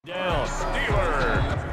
Down. Steelers.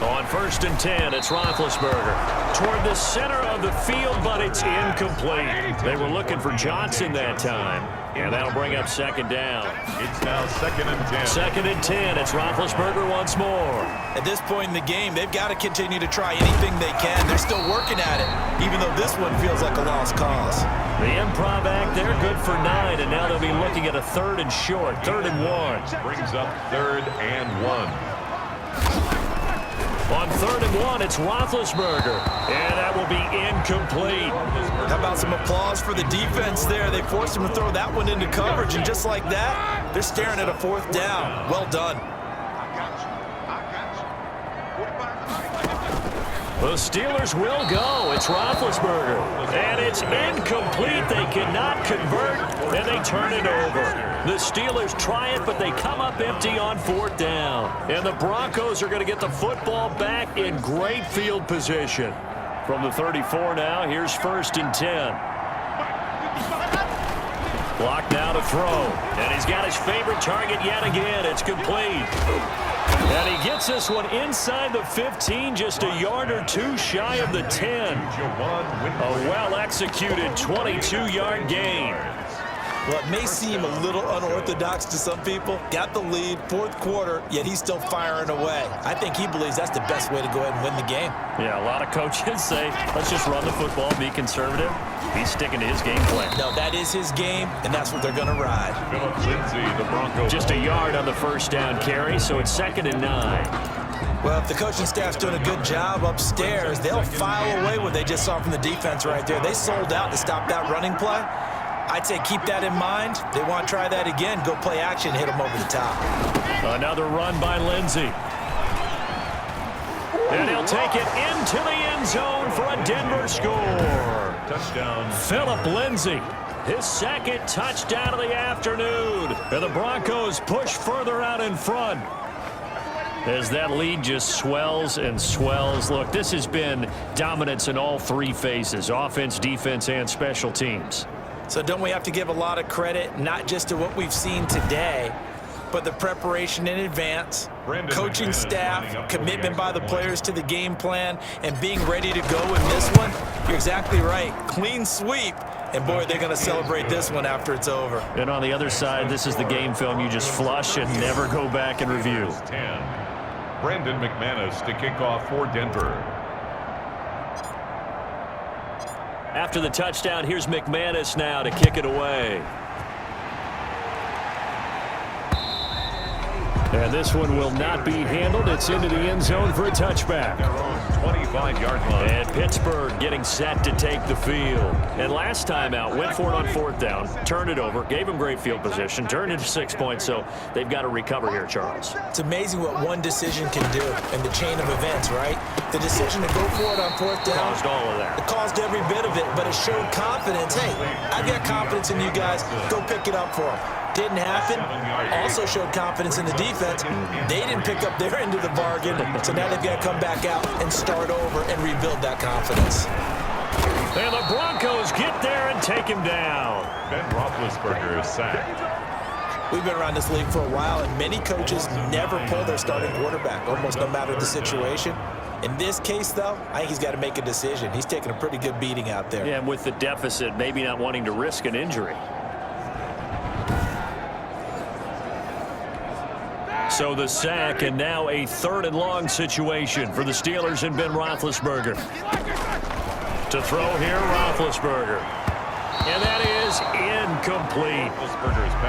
On 1st and 10, it's Roethlisberger toward the center of the field, but it's incomplete. They were looking for Johnson that time, and that'll bring up 2nd down. It's now 2nd and 10. 2nd and 10, it's Roethlisberger once more. At this point in the game, they've got to continue to try anything they can. They're still working at it, even though this one feels like a lost cause. The improv act, they're good for 9, and now they'll be looking at a 3rd and short, 3rd and 1. Brings up 3rd and 1. On 3rd and 1, it's Roethlisberger, and that will be incomplete. How about some applause for the defense there? They forced him to throw that one into coverage, and just like that, they're staring at a 4th down. Well done. The Steelers will go. It's Roethlisberger, and it's incomplete. They cannot convert, and they turn it over. The Steelers try it, but they come up empty on 4th down. And the Broncos are going to get the football back in great field position. From the 34 now, here's 1st and 10. Block now to throw. And he's got his favorite target yet again. It's complete. And he gets this one inside the 15, just a yard or 2 shy of the 10. A well-executed 22-yard gain. Well, it may seem a little unorthodox to some people. Got the lead, 4th quarter, yet he's still firing away. I think he believes that's the best way to go ahead and win the game. Yeah, a lot of coaches say, let's just run the football, be conservative. He's sticking to his game plan. No, that is his game, and that's what they're going to ride. The Broncos. Just a yard on the 1st down carry, so it's 2nd and 9. Well, if the coaching staff's doing a good job upstairs, they'll file away what they just saw from the defense right there. They sold out to stop that running play. I'd say keep that in mind. They want to try that again. Go play action, hit them over the top. Another run by Lindsey. And he'll take it into the end zone for a Denver score. Touchdown. Philip Lindsey, his 2nd touchdown of the afternoon. And the Broncos push further out in front. As that lead just swells and swells. Look, this has been dominance in all 3 phases, offense, defense, and special teams. So don't we have to give a lot of credit, not just to what we've seen today, but the preparation in advance, coaching staff, commitment by the players to the game plan, and being ready to go in this one? You're exactly right. Clean sweep. And, boy, they're going to celebrate this one after it's over. And on the other side, this is the game film you just flush and never go back and review. 10. Brandon McManus to kick off for Denver. After the touchdown, here's McManus now to kick it away. And this one will not be handled. It's into the end zone for a touchback. 25-yard line. And Pittsburgh getting set to take the field. And last time out, went for it on 4th down, turned it over, gave them great field position, turned it to 6 points, so they've got to recover here, Charles. It's amazing what one decision can do in the chain of events, right? The decision to go for it on 4th down. Caused all of that. It caused every bit of it, but it showed confidence. Hey, I've got confidence in you guys. Go pick it up for them. Didn't happen. Also showed confidence in the defense. They didn't pick up their end of the bargain, so now they've got to come back out and start over and rebuild that confidence. And the Broncos get there and take him down. Ben Roethlisberger is sacked. We've been around this league for a while, and many coaches never pull their starting quarterback, almost no matter the situation. In this case, though, I think he's got to make a decision. He's taking a pretty good beating out there. Yeah, and with the deficit, maybe not wanting to risk an injury. So the sack, and now a 3rd and long situation for the Steelers and Ben Roethlisberger. To throw here, Roethlisberger. And that is incomplete.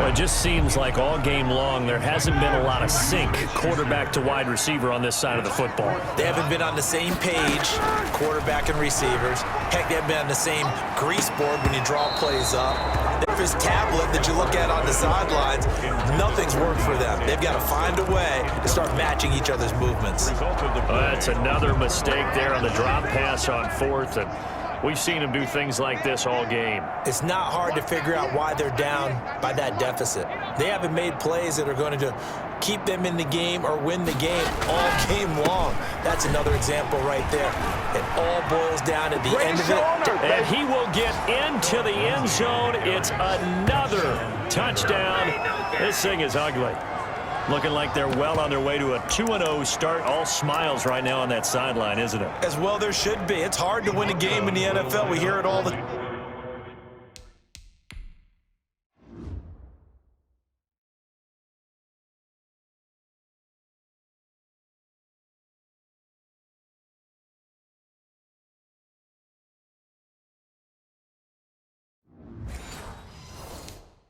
Well, it just seems like all game long there hasn't been a lot of sync quarterback to wide receiver on this side of the football. They haven't been on the same page, quarterback and receivers. Heck, they haven't been on the same grease board when you draw plays up. They've Surface tablet that you look at on the sidelines. Nothing's worked for them. They've got to find a way to start matching each other's movements. That's another mistake there on the drop pass on 4th, and we've seen them do things like this all game. It's not hard to figure out why they're down by that deficit. They haven't made plays that are going to keep them in the game or win the game all game long. That's another example right there. It all boils down at the end of it. And he will get into the end zone. It's another touchdown. This thing is ugly. Looking like they're well on their way to a 2-0 start. All smiles right now on that sideline, isn't it? As well there should be. It's hard to win a game in the NFL. We hear it all the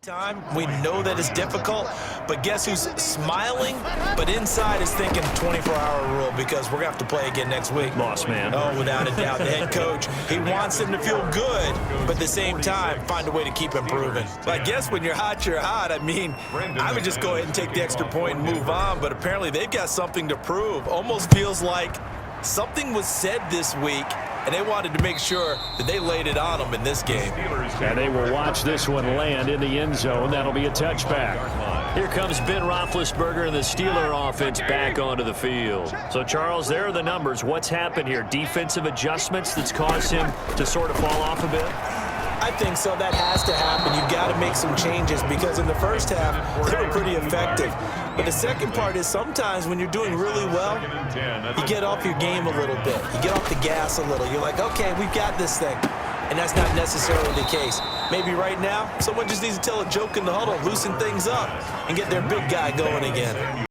time. We know that it's difficult, but guess who's smiling, but inside is thinking 24-hour rule, because we're going to have to play again next week. Boss man. Oh, without a doubt. The head coach, he wants them to feel good, but at the same time, find a way to keep improving. So I guess when you're hot, you're hot. I mean, I would just go ahead and take the extra point and move on, but apparently they've got something to prove. Almost feels like something was said this week, and they wanted to make sure that they laid it on them in this game. And they will watch this one land in the end zone. That'll be a touchback. Here comes Ben Roethlisberger and the Steeler offense back onto the field. So, Charles, there are the numbers. What's happened here? Defensive adjustments that's caused him to sort of fall off a bit? I think so. That has to happen. You've got to make some changes, because in the first half, they were pretty effective. But the second part is sometimes when you're doing really well, you get off your game a little bit. You get off the gas a little. You're like, okay, we've got this thing. And that's not necessarily the case. Maybe right now, someone just needs to tell a joke in the huddle, loosen things up, and get their big guy going again.